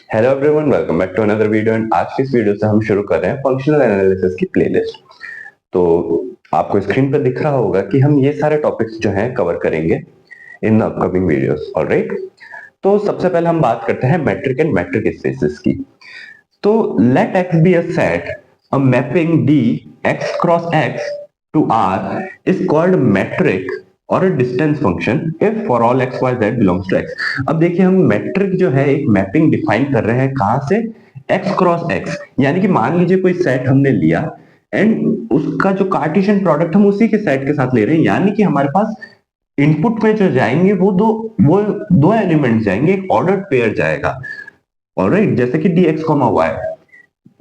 Hello everyone, welcome back to another video. And आज की इस वीडियो से हम शुरू कर रहे हैं फंक्शनल एनालिसिस की प्लेलिस्ट। तो आपको स्क्रीन पर दिख रहा होगा कि हम ये सारे टॉपिक्स जो हैं कवर करेंगे in the upcoming videos. Alright, तो सबसे पहले हम बात करते हैं मैट्रिक एंड मैट्रिक स्पेसेस की। तो let X be a set, a mapping D X cross X to R is called metric और a distance function if for all x y z belongs to x। अब देखिए, हम matric जो है एक mapping define कर रहे हैं कहां से, x क्रॉस x। यानी कि मान लीजिए कोई सेट हमने लिया एंड उसका जो कार्टेशियन प्रोडक्ट हम उसी के सेट के साथ ले रहे हैं। यानी कि हमारे पास इनपुट में जो जाएंगे वो दो एलिमेंट्स जाएंगे, एक ऑर्डर्ड पेयर जाएगा। ऑलराइट, जैसे कि dx, y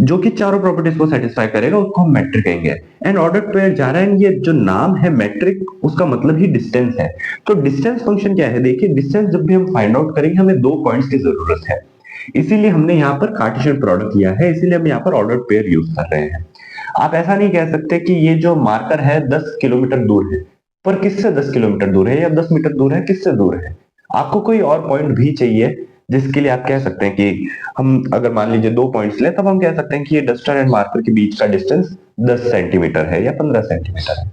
जो कि चारों प्रॉपर्टीज को सेटिस्फाई करेगा उसको हम मैट्रिक कहेंगे। एंड ऑर्डर पेयर जा रहा है, ये जो नाम है मैट्रिक उसका मतलब ही डिस्टेंस है। तो डिस्टेंस फंक्शन क्या है, देखिए डिस्टेंस जब भी हम फाइंड आउट करेंगे हमें दो पॉइंट्स की जरूरत है, इसीलिए हमने यहाँ पर कार्टेशियन प्रोडक्ट लिया है, इसीलिए हम यहाँ पर ऑर्डर पेयर यूज कर रहे हैं। आप ऐसा नहीं कह सकते कि ये जो मार्कर है 10 किलोमीटर दूर है, पर किससे 10 किलोमीटर दूर है या 10 मीटर दूर है, किससे दूर है। आपको कोई और पॉइंट भी चाहिए जिसके लिए आप कह सकते हैं कि हम अगर मान लीजिए दो पॉइंट्स ले, तब हम कह सकते हैं कि ये डस्टर एंड मार्कर के बीच का डिस्टेंस 10 सेंटीमीटर है या 15 सेंटीमीटर है।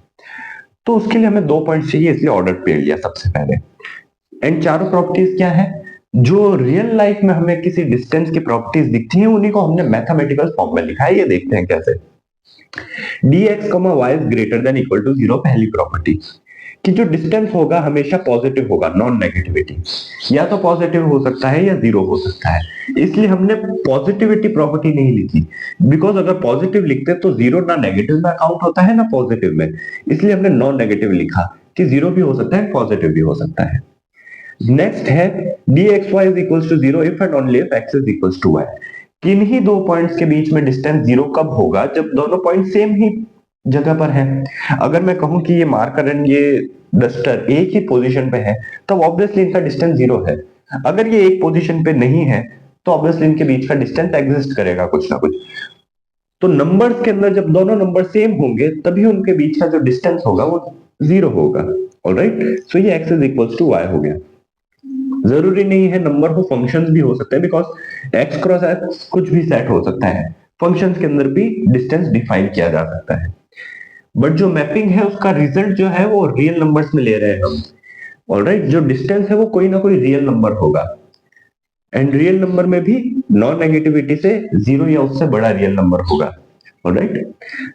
तो उसके लिए हमें दो पॉइंट्स चाहिए, इसलिए ऑर्डर पेयर लिया सबसे पहले। एंड चारों प्रॉपर्टीज क्या है, जो रियल लाइफ में हमें किसी डिस्टेंस की प्रॉपर्टीज दिखती हैं उन्हीं को हमने मैथमेटिकल फॉर्म में लिखा है। ये देखते हैं कैसे। dx, y is greater than equal to 0, पहली प्रॉपर्टी कि जो डिस्टेंस होगा हमेशा पॉजिटिव होगा, नॉन नेगेटिविटी। या तो पॉजिटिव हो सकता है या जीरो हो सकता है, इसलिए हमने पॉजिटिविटी प्रॉपर्टी नहीं लिखी। बिकॉज अगर पॉजिटिव लिखते तो जीरो ना नेगेटिव में अकाउंट होता है ना पॉजिटिव में, इसलिए हमने नॉन नेगेटिव लिखा कि जीरो भी हो सकता है, पॉजिटिव भी हो सकता है। नेक्स्ट है dxy is equal to 0 if and only if x is equal to y। किन्हीं दो पॉइंट्स के बीच में डिस्टेंस जीरो कब होगा, जब दोनों पॉइंट सेम ही जगह पर है। अगर मैं कहूं कि ये मार्कर एंड ये डस्टर एक ही पोजीशन पे है, तब ऑब्वियसली इनका डिस्टेंस जीरो है। अगर ये एक पोजीशन पे नहीं है तो ऑब्वियसली इनके बीच का डिस्टेंस एग्जिस्ट करेगा कुछ ना कुछ। तो नंबर्स के अंदर जब दोनों नंबर सेम होंगे तभी उनके बीच का जो डिस्टेंस होगा वो जीरो होगा। ऑलराइट, सो ये x is equal to y हो गया। जरूरी नहीं है नंबर हो, फंक्शंस भी हो सकते हैं, बिकॉज x क्रॉस x कुछ भी सेट हो सकता है। फंक्शंस के अंदर भी डिस्टेंस डिफाइन किया जा सकता है, बट जो मैपिंग है उसका रिजल्ट जो है वो रियल नंबर्स में ले रहे हैं हम। ऑलराइट, जो डिस्टेंस है वो कोई ना कोई रियल नंबर होगा, एंड रियल नंबर में भी नॉन नेगेटिविटी से जीरो या उससे बड़ा रियल नंबर होगा। ऑलराइट,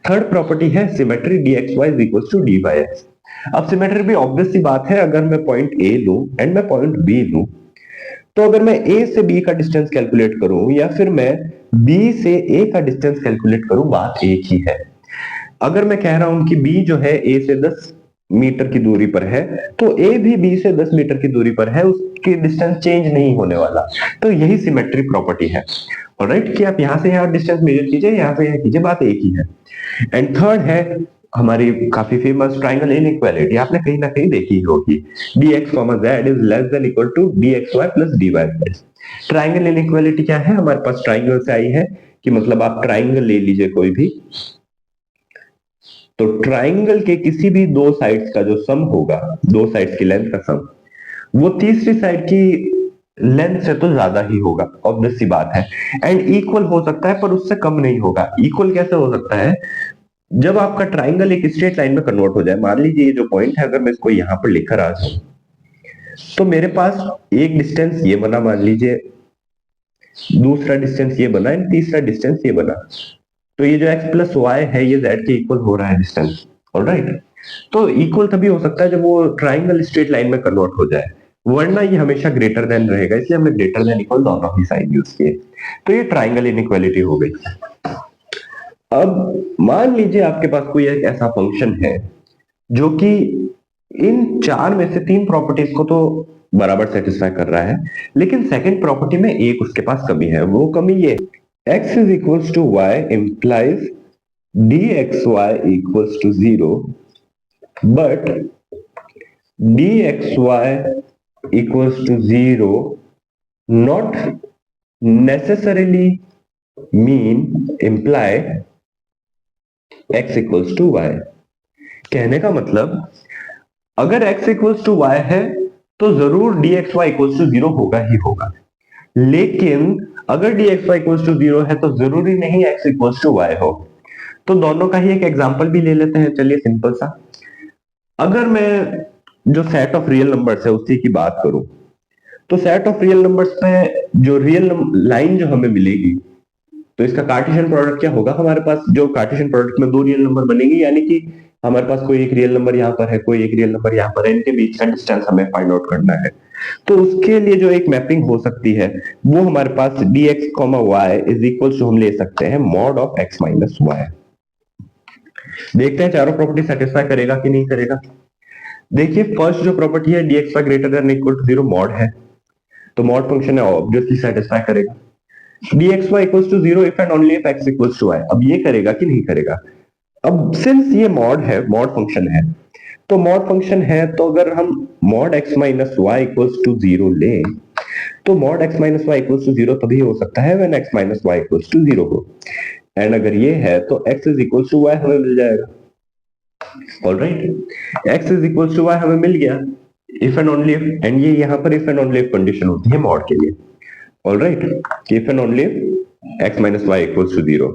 थर्ड प्रॉपर्टी है symmetry dxy is equal to dyx। अब सिमेट्री भी ऑब्वियस सी बात है, अगर मैं पॉइंट ए लूं एंड मैं पॉइंट बी लूं, तो अगर मैं ए से बी का डिस्टेंस कैलकुलेट करूं या फिर मैं बी से ए का डिस्टेंस कैलकुलेट करूं, बात एक ही है। अगर मैं कह रहा हूं कि बी जो है ए से 10 मीटर की दूरी पर है, तो ए भी बी से 10 मीटर की दूरी पर है, उसकी डिस्टेंस चेंज नहीं होने वाला। तो यही सिमेट्री प्रॉपर्टी है। ऑलराइट, कि आप यहां से यहां डिस्टेंस मेजर कीजिए, यहां से यहां कीजिए, बात एक ही है। एंड थर्ड है हमारी काफी फेमस ट्राइंगल इनइक्वालिटी, आपने कहीं ना कहीं देखी होगी। dx, z is less than equal to dxy plus dyz। Triangle inequality क्या है, हमारे पास ट्राइंगल से आई है कि मतलब आप ट्राइंगल ले लीजिए कोई भी, तो ट्राइंगल के किसी भी दो साइड्स का जो सम होगा, दो साइड्स की लेंथ का सम, वो तीसरी साइड की लेंथ से तो ज्यादा ही होगा, ऑब्वियस सी बात है। एंड इक्वल हो सकता है पर उससे कम नहीं होगा। इक्वल कैसे हो सकता है, जब आपका ट्राइंगल एक स्ट्रेट लाइन में कन्वर्ट हो जाए। मान लीजिए ये जो पॉइंट है, अगर मैं इसको यहां पर लिखकर आ जाऊं, तो मेरे पास एक डिस्टेंस ये बना, मान लीजिए दूसरा डिस्टेंस ये बना एंड तीसरा डिस्टेंस ये बना। तो ये जो x प्लस वाई है ये z के इक्वल हो रहा है डिस्टेंस। ऑलराइट, तो इक्वल तभी हो सकता है जब वो ट्राइंगल स्ट्रेट लाइन में कन्वर्ट हो जाए, वरना ये हमेशा ग्रेटर देन रहेगा, इसलिए हमने ग्रेटर देन इक्वल दोनों ही साइन यूज किए। तो ये ट्राइंगल इनइक्वालिटी हो गई। अब मान लीजिए आपके पास कोई एक ऐसा फंक्शन है जो कि इन चार में से तीन प्रॉपर्टीज को तो बराबर सेटिस्फाई कर रहा है, लेकिन सेकंड प्रॉपर्टी में एक उसके पास कमी है। वो कमी ये, x is equals to y implies dxy equals to 0, but dxy equals to 0 not necessarily mean imply x equals to y। कहने का मतलब, अगर x equals to y है तो जरूर dxy equals to 0 होगा ही होगा। लेकिन अगर dxy इक्वल्स टू 0 है तो जरूरी नहीं x इक्वल्स टू y हो। तो दोनों का ही एक एग्जांपल भी ले लेते हैं, चलिए सिंपल सा। अगर मैं जो सेट ऑफ रियल नंबर्स है उसी की बात करूं, तो सेट ऑफ रियल नंबर्स पे जो रियल लाइन जो हमें मिलेगी, तो इसका कार्टेशियन प्रोडक्ट क्या होगा, हमारे पास जो कार्टेशियन प्रोडक्ट में दो रियल नंबर बनेंगे, यानी कि हमारे पास कोई एक रियल नंबर यहाँ पर है, कोई एक रियल नंबर यहाँ पर है, इनके बीच का डिस्टेंस हमें फाइंड आउट करना है। तो उसके लिए जो एक मैपिंग हो सकती है वो हमारे पास dx, y is equal to हम ले सकते हैं mod of x minus Y. देखते हैं चारों प्रॉपर्टी सेटिस्फाई करेगा कि नहीं करेगा। देखिए फर्स्ट जो प्रॉपर्टी है dx y greater than equal to 0 mod है, तो मॉड फंक्शन है ऑब्वियसली सेटिस्फाई करेगा। dxy equals to 0 if and only if x equals to y, अब ये करेगा कि नहीं करेगा। अब सिंस ये मॉड है, मॉड फंक्शन है, तो मॉड फंक्शन है तो अगर हम mod x minus Y equals to 0 लें, तो mod x minus Y equals to 0 तभी हो सकता है when x minus Y equals to 0 हो। एंड अगर ये है तो x is equals to y हमें मिल जाएगा। Alright, x is equals to y हमें मिल गया if and only if, and ये यहाँ पर if and only if condition होती है मॉड के लिए। Alright, if and only if x minus Y equals to 0,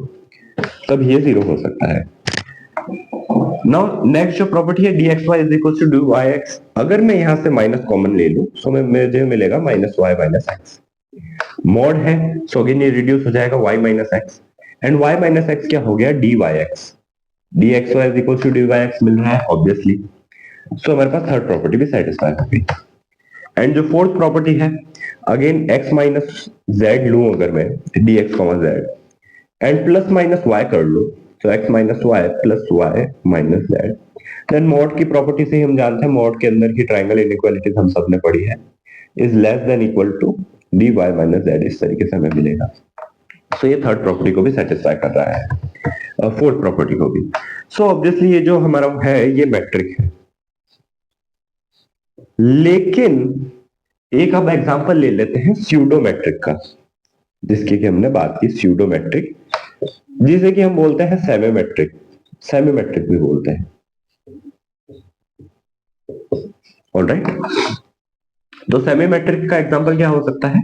तब ये 0 हो सकता है। नाउ नेक्स्ट जो प्रॉपर्टी है dxy is equal to dyx, अगर मैं यहां से माइनस कॉमन ले लूं तो मुझे मिलेगा minus Y minus X. Mod है सो अगेन ये रिड्यूस हो जाएगा y minus X, and y minus X क्या हो गया dyx। dxy is equal to dyx मिल रहा है ऑब्वियसली, सो हमारे पास थर्ड प्रॉपर्टी भी सेटिस्फाई हो गई। एंड जो फोर्थ प्रॉपर्टी है अगेन x माइनस z लूं अगर मैं dx z, एंड प्लस माइनस y कर लूं तो x minus Y plus Y minus Z. Then mod की प्रॉपर्टी से हम जानते हैं, मॉड के अंदर की ट्राइंगल इनइक्वालिटीज हम सब ने पढ़ी है, is less than equal to dy minus Z, इस तरीके से हमें मिलेगा। सो ये थर्ड प्रॉपर्टी को भी सेटिस्फाई कर रहा है, फोर्थ प्रॉपर्टी को भी। सो ऑब्वियसली ये जो हमारा है ये मैट्रिक है, लेकिन एक अब एग्जांपल ले लेते हैं स्यूडो मैट्रिक का, जिसकी कि हमने बात की स्यूडो मैट्रिक, जिसे कि हम बोलते हैं सेमीमेट्रिक, सेमीमेट्रिक भी बोलते हैं। ऑलराइट, तो सेमीमेट्रिक का एग्जांपल क्या हो सकता है,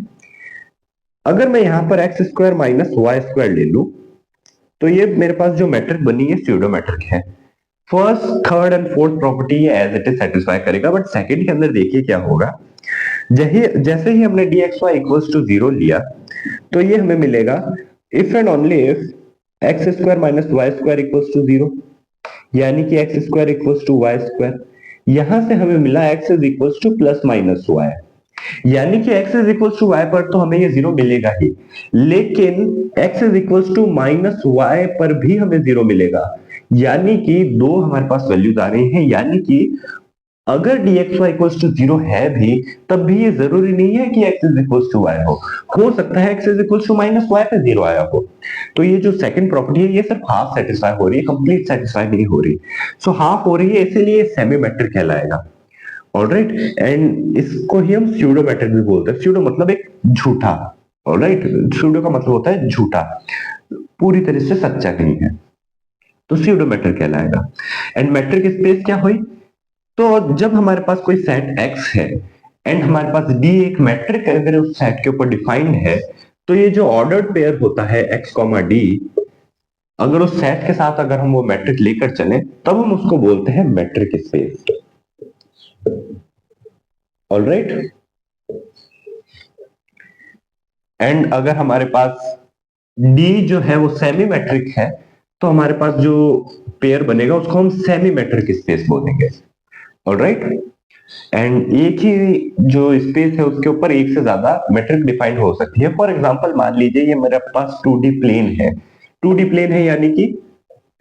अगर मैं यहां पर X square minus Y square ले लूं, तो ये मेरे पास जो मैट्रिक बनी है स्यूडो मैट्रिक है। First, third and fourth property as it is satisfy करेगा, बट सेकंड के अंदर देखिए क्या होगा। जैसे ही हमने dxy इक्वल्स टू 0 लिया, तो ये हमें मिलेगा if and only if X square minus Y square equals to 0, यानी कि X square equals to Y square. यहां से हमें मिला X is equals to plus minus Y, यानी कि X is equals to Y पर तो हमें ये 0 मिलेगा ही, लेकिन X is equals to minus Y पर भी हमें 0 मिलेगा, यानी कि दो हमारे पास वैल्यूज आ रही हैं। यानी कि अगर dxy इक्वल्स टू 0 है भी, तब भी ये जरूरी नहीं है कि x is equals to y हो सकता है x is equals to minus Y पे 0 आया हो। तो ये जो सेकंड प्रॉपर्टी है ये सिर्फ हाफ सेटिस्फाई हो रही है, कंप्लीट सेटिस्फाई नहीं हो रही। सो हाफ हो रही है, इसीलिए सेमी मैट्रिक कहलाएगा। ऑलराइट, एंड इसको ही हम स्यूडो मैट्रिक भी बोलते हैं। स्यूडो मतलब एक झूठा, ऑलराइट, स्यूडो का मतलब होता है झूठा, पूरी तरह से सच्चा नहीं है, तो स्यूडो मैट्रिक कहलाएगा। एंड मैट्रिक स्पेस क्या हुई, तो जब हमारे पास कोई सेट x है एंड हमारे पास D एक मैट्रिक अगर उस सेट के ऊपर डिफाइंड है, तो ये जो ऑर्डर्ड पेयर होता है x, D, अगर उस सेट के साथ अगर हम वो मैट्रिक लेकर चले, तब हम उसको बोलते हैं मैट्रिक स्पेस। ऑलराइट, एंड अगर हमारे पास D जो है वो सेमी मैट्रिक है, तो हमारे पास जो पेयर बनेगा उसको हम सेमी मैट्रिक स्पेस बोलेंगे। ऑलराइट, एंड एक ही जो स्पेस है उसके ऊपर एक से ज्यादा मैट्रिक डिफाइंड हो सकती है। फॉर एग्जांपल मान लीजिए ये मेरे पास 2D प्लेन है, 2D प्लेन है यानी कि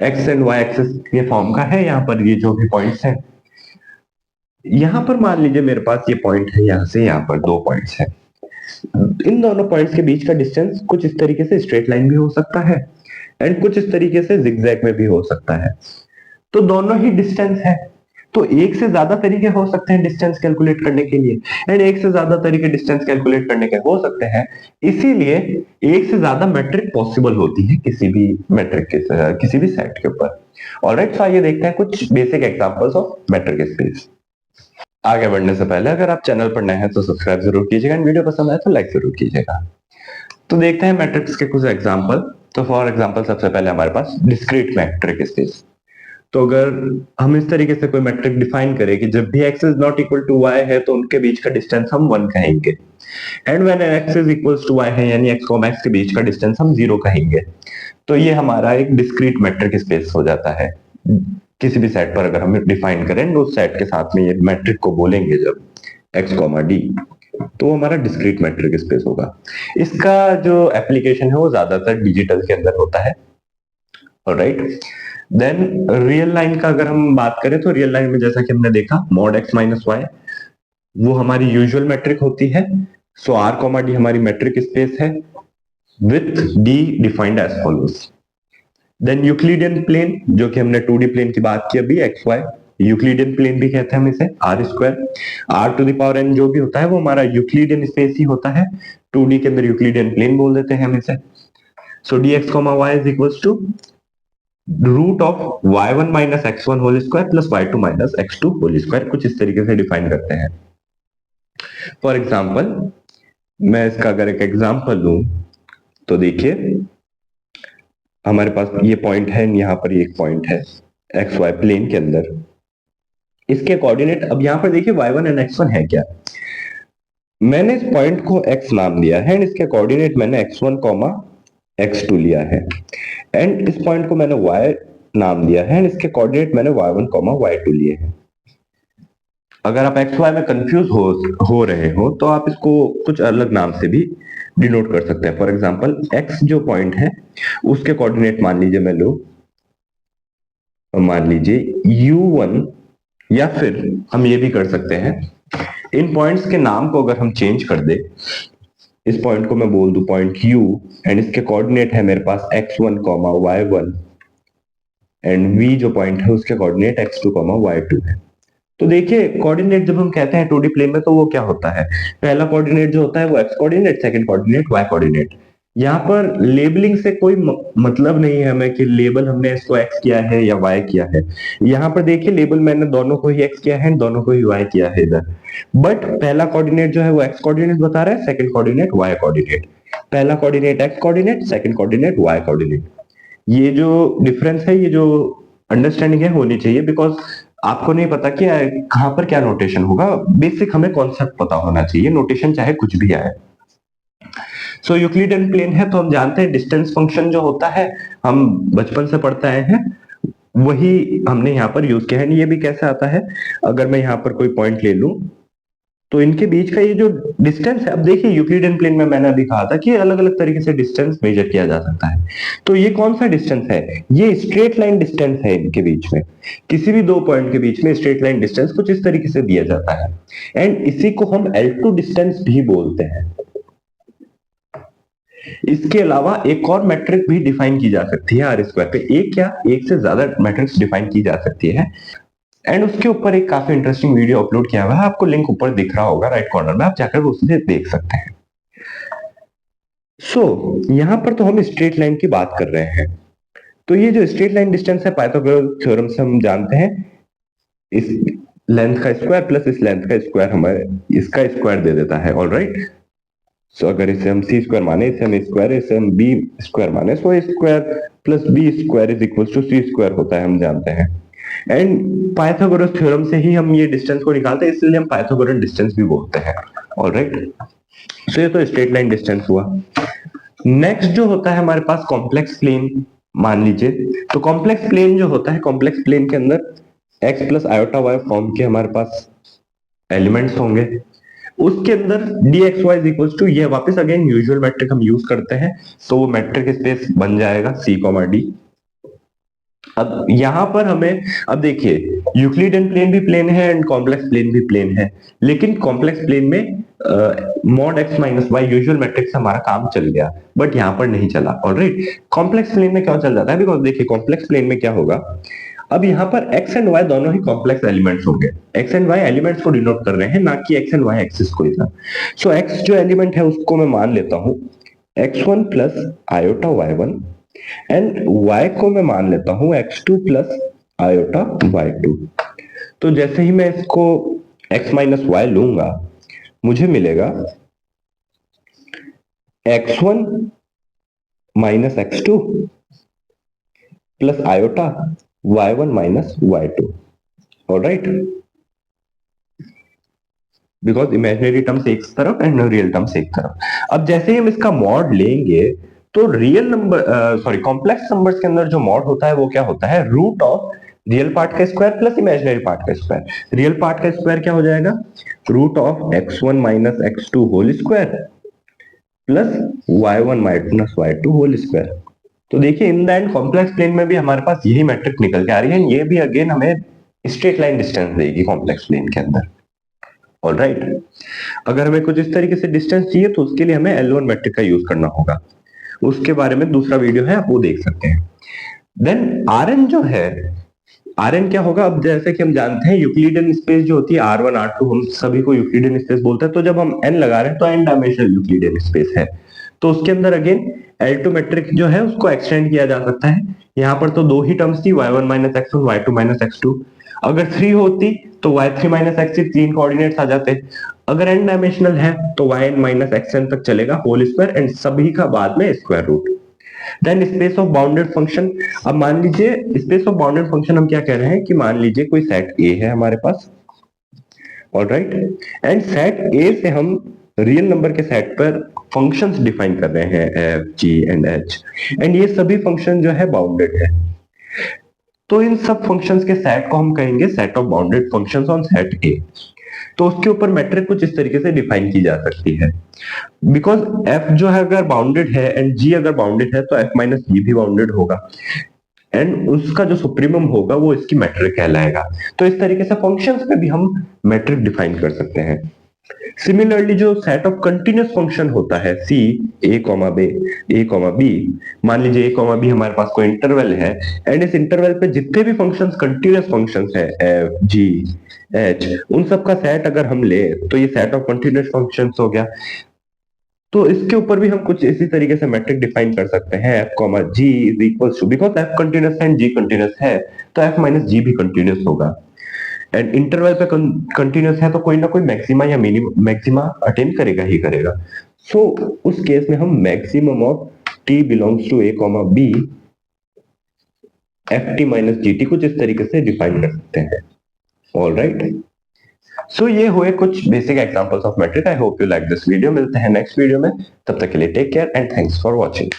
एक्स एंड वाई एक्सिस के फॉर्म का है। यहाँ पर ये जो भी पॉइंट्स हैं, यहाँ पर मान लीजिए मेरे पास ये पॉइंट है, यहाँ से यहाँ पर 2 पॉइंट्स हैं। इन दोनों पॉइंट्स के बीच का डिस्टेंस कुछ इस तरीके से स्ट्रेट लाइन भी हो सकता है एंड कुछ इस तरीके से जिगजैग में भी हो सकता है। तो दोनों ही डिस्टेंस है, तो एक से ज्यादा तरीके हो सकते हैं डिस्टेंस कैलकुलेट करने के लिए, एंड एक से ज्यादा तरीके डिस्टेंस कैलकुलेट करने के हो सकते हैं। इसीलिए एक से ज्यादा मैट्रिक पॉसिबल होती है किसी भी मैट्रिक के किसी भी सेट के ऊपर। ऑलराइट, तो आइए देखते हैं कुछ basic examples of matric space. आगे बढ़ने से पहले अगर आप चैनल पर नए हैं तो सब्सक्राइब जरूर कीजिएगा, वीडियो पसंद आए तो लाइक जरूर कीजिएगा। तो देखते हैं मैट्रिक्स के कुछ एग्जांपल। तो फॉर एग्जांपल सबसे पहले हमारे पास डिस्क्रीट मैट्रिक स्पेस। तो अगर हम इस तरीके से कोई मैट्रिक डिफाइन करें कि जब भी x is not equal to y है तो उनके बीच का डिस्टेंस हम 1 कहेंगे, and when x is equals to y है यानी x और x के बीच का डिस्टेंस हम 0 कहेंगे, तो ये हमारा एक डिस्क्रीट मैट्रिक स्पेस हो जाता है। किसी भी सेट पर अगर हम डिफाइन करें उस सेट के साथ में ये मैट्रिक को बोलेंगे जब x, d, तो हमारा डिस्क्रीट मैट्रिक स्पेस होगा। इसका जो एप्लीकेशन है वो ज्यादातर डिजिटल के अंदर होता है। ऑलराइट, देन रियल लाइन का अगर हम बात करें तो रियल लाइन में जैसा कि हमने देखा मॉड x माइनस वाई वो हमारी यूजुअल मैट्रिक होती है। सो r कॉमा डी हमारी मैट्रिक स्पेस है with d defined as follows. Then Euclidean plane, जो कि हमने 2D प्लेन की बात की अभी, एक्स वाई, यूक्लिडियन प्लेन भी कहते हैं हम इसे, r square, r to the power n जो भी होता है वो हमारा यूक्लिडियन स्पेस ही होता है। 2D के अंदर यूक्लिडियन प्लेन बोल देते हैं हम इसे। So d x comma y is equals to root of y1 minus x1 whole square plus y2 minus x2 whole square, कुछ इस तरीके से डिफाइन करते हैं। फॉर एग्जाम्पल मैं इसका अगर एक एग्जाम्पल लूं तो देखिए हमारे पास ये पॉइंट है, यहाँ पर ये एक पॉइंट है एक्स वाई प्लेन के अंदर। इसके कोऑर्डिनेट अब यहाँ पर देखिए y1 एंड x1 है क्या, मैंने इस पॉइंट को x नाम दिया है एंड इसके कोऑर्डिनेट मैंने x1 x2 लिया है, एंड इस पॉइंट को मैंने y नाम दिया है एंड इसके कोऑर्डिनेट मैंने y1 y2 लिए हैं। अगर आप एक्स वाई में कंफ्यूज हो रहे हो तो आप इसको कुछ अलग नाम से भी डिनोट कर सकते हैं। फॉर एग्जांपल x जो पॉइंट है उसके कोऑर्डिनेट मान लीजिए मैं लूं, मान लीजिए u1, या फिर हम ये भी कर सकते हैं इन पॉइंट्स के नाम को अगर हम चेंज कर दे, इस पॉइंट को मैं बोल दूं पॉइंट u एंड इसके कोऑर्डिनेट है मेरे पास x1 y1 एंड v जो पॉइंट है उसके कोऑर्डिनेट x2 y2 है। तो देखिए कोऑर्डिनेट जब हम कहते हैं 2D प्लेन में तो वो क्या होता है, पहला कोऑर्डिनेट जो होता है वो x coordinate, second coordinate y coordinate. यहाँ पर लेबलिंग से कोई मतलब नहीं है हमें कि लेबल हमने इसको x किया है या y किया है। यहाँ पर देखिए लेबल मैंने दोनों को ही x किया है, दोनों को ही y किया है इधर, बट पहला कोऑर्डिनेट जो है वो x कोऑर्डिनेट बता रहा है, सेकंड कोऑर्डिनेट y कोऑर्डिनेट, पहला coordinate x coordinate, second coordinate y coordinate. ये जो डिफरेंस है, ये जो अंडरस्टैंडिंग है होनी चाहिए, बिकॉज आपको नहीं पता कि कहां पर क्या नोटेशन होगा। बेसिक हमें कॉन्सेप्ट पता होना चाहिए, नोटेशन चाहे कुछ भी आए। सो यूक्लिडियन प्लेन है तो हम जानते हैं डिस्टेंस फंक्शन जो होता है हम बचपन से पढ़ते आए हैं, वही हमने यहाँ पर यूज किया है। ये भी कैसे आता है, अगर मैं यहाँ पर कोई पॉइंट ले लूं तो इनके बीच का ये जो डिस्टेंस है, अब देखिए यूक्लिडियन प्लेन में मैंने अभी कहा था कि अलग अलग तरीके से डिस्टेंस मेजर किया जा सकता है। तो ये कौन सा डिस्टेंस है, ये स्ट्रेट लाइन डिस्टेंस है इनके बीच में। किसी भी दो पॉइंट के बीच में स्ट्रेट लाइन डिस्टेंस कुछ इस तरीके से दिया जाता है एंड इसी को हम L2 डिस्टेंस भी बोलते हैं। इसके अलावा एक और मैट्रिक भी डिफाइन की जा सकती है आर स्क्वायर पे, एक या एक से ज्यादा मैट्रिक्स डिफाइन की जा सकती है एंड उसके ऊपर एक काफी इंटरेस्टिंग वीडियो अपलोड किया हुआ है, आपको लिंक ऊपर दिख रहा होगा राइट कॉर्नर में, आप जाकर उसे देख सकते हैं। सो यहां पर तो हम स्ट्रेट लाइन की बात कर रहे हैं, तो ये जो स्ट्रेट लाइन डिस्टेंस है पाइथागोरस थ्योरम से हम जानते हैं इस लेंथ का स्क्वायर प्लस इस लेंथ का स्क्वायर हमें इसका स्क्वायर दे देता है। ऑलराइट, सो अगर इसे हम सी स्क्वायर माने, इसे हम स्क्वायर, इसे हम बी स्क्वायर माने, so square plus b square is equal to c square होता है, हम जानते हैं। एंड पाइथागोरस थ्योरम से ही हम ये डिस्टेंस को निकालते हैं, इसलिए हम पाइथागोरस डिस्टेंस भी बोलते हैं। ऑलराइट, सो ये तो स्ट्रेट लाइन डिस्टेंस हुआ। नेक्स्ट जो होता है हमारे पास कॉम्प्लेक्स प्लेन मान लीजिए, तो कॉम्प्लेक्स प्लेन जो होता है, कॉम्प्लेक्स प्लेन के अंदर x plus iota y form के हमारे पास एलिमेंट्स होंगे, उसके अंदर dxy इज इक्वल टू, ये वापस अगेन यूजुअल मैट्रिक हम यूज करते हैं, तो वो मैट्रिक स्पेस बन जाएगा c, d। अब यहां पर हमें, अब देखिए यूक्लिडियन प्लेन भी प्लेन है एंड कॉम्प्लेक्स प्लेन भी प्लेन है, लेकिन कॉम्प्लेक्स प्लेन में mod x minus y usual metric से हमारा काम चल गया, बट यहां पर नहीं चला। ऑलराइट, कॉम्प्लेक्स प्लेन में क्या चल जाता है, बिकॉज देखिए कॉम्प्लेक्स प्लेन में क्या होगा, अब यहाँ पर x एंड y दोनों ही कॉम्प्लेक्स एलिमेंट्स होंगे, x एंड y एलिमेंट्स को डिनोट कर रहे हैं, ना कि x एंड y एक्सिस को इधर। सो x जो एलिमेंट है उसको मैं मान लेता हूं x1 plus iota y1 and y को मैं मान लेता हूं x2 प्लस आयोटा y2। तो जैसे ही मैं इसको x माइनस वाई लूंगा, मुझे मिलेगा x1 minus x2 plus iota y1 minus y2। Alright, because imaginary terms एक तरफ एंड रियल टर्म्स एक तरफ। अब जैसे ही हम इसका मॉड लेंगे तो real number sorry complex numbers के अंदर जो मॉड होता है वो क्या होता है, रूट ऑफ रियल पार्ट का स्क्वायर प्लस इमेजिनरी पार्ट का स्क्वायर। रियल पार्ट का स्क्वायर क्या हो जाएगा, root of x1 minus x2 whole square plus y1 minus y2 whole square. तो देखिए in the end complex plane में भी हमारे पास यही मैट्रिक निकल के आ रही है, ये भी अगेन हमें स्ट्रेट लाइन डिस्टेंस देगी कॉम्प्लेक्स प्लेन के अंदर। ऑलराइट, अगर हमें कुछ इस तरीके से डिस्टेंस चाहिए तो उसके लिए हमें L1 मैट्रिक का यूज करना होगा, उसके बारे में दूसरा वीडियो है, आप वो देख सकते हैं। देन Rn जो है, Rn क्या होगा, अब जैसे कि हम जानते हैं यूक्लिडियन स्पेस जो होती है R1 R2 हम सभी को यूक्लिडियन स्पेस बोलते हैं, तो जब हम n लगा रहे हैं तो n डायमेंशनल यूक्लिडियन स्पेस है, तो उसके अंदर अगेन L2 मैट्रिक जो है उसको एक्सटेंड किया जा सकता है। यहाँ पर तो दो ही टर्म्स थी, y1 minus x1 y2 minus x2, अगर 3 होती तो y3 माइनस x3 तीन कोऑर्डिनेट्स आ जाते। अगर n डायमेंशनल है तो yn माइनस xn तक चलेगा होल स्क्वायर एंड सभी का बाद में square root. Then space of bounded function, अब मान लीजिए स्पेस ऑफ बाउंडेड फंक्शन हम क्या कह रहे हैं कि मान लीजिए कोई सेट A है हमारे पास, ऑलराइट, एंड सेट A से हम रियल नंबर के सेट पर फंक्शंस डिफाइन कर रहे हैं f, g and h, and ये सभी फंक्शन जो है बाउंडेड है। तो इन सब फंक्शंस के सेट को हम कहेंगे set of bounded functions on set A। तो उसके ऊपर मैट्रिक कुछ इस तरीके से डिफाइन की जा सकती है, बिकॉज f जो है अगर बाउंडेड है एंड g अगर बाउंडेड है तो f माइनस g भी बाउंडेड होगा एंड उसका जो सुप्रीमम होगा वो इसकी मैट्रिक कहलाएगा। तो इस तरीके से फंक्शंस में भी हम मैट्रिक डिफाइन कर सकते हैं। सिमिलरली जो सेट ऑफ कंटिन्यूअस फंक्शन होता है c a b, मान लीजिए a b हमारे पास कोई इंटरवल है एंड इस इंटरवल पे जितने भी फंक्शंस कंटिन्यूअस फंक्शंस है f, g, h, उन सब का सेट अगर हम ले तो ये सेट ऑफ कंटिन्यूअस फंक्शंस हो गया। तो इसके ऊपर भी हम कुछ इसी तरीके से मैट्रिक डिफाइन कर सकते हैं f, g is equals to, because f continuous है एंड g कंटिन्यूअस है तो f माइनस g भी कंटिन्यूअस होगा एंड इंटरवल पे कंटिन्यूअस है तो कोई ना कोई मैक्सिमा या मिनिमम मैक्सिमा अटेन करेगा ही करेगा। सो उस केस में हम maximum of t belongs to a b ft minus gt कुछ इस तरीके से डिफाइन कर सकते हैं। ऑलराइट, सो ये हुए कुछ basic examples of metric. I hope you like this video, मिलते हैं नेक्स्ट वीडियो में, तब तक के लिए take care and thanks for watching.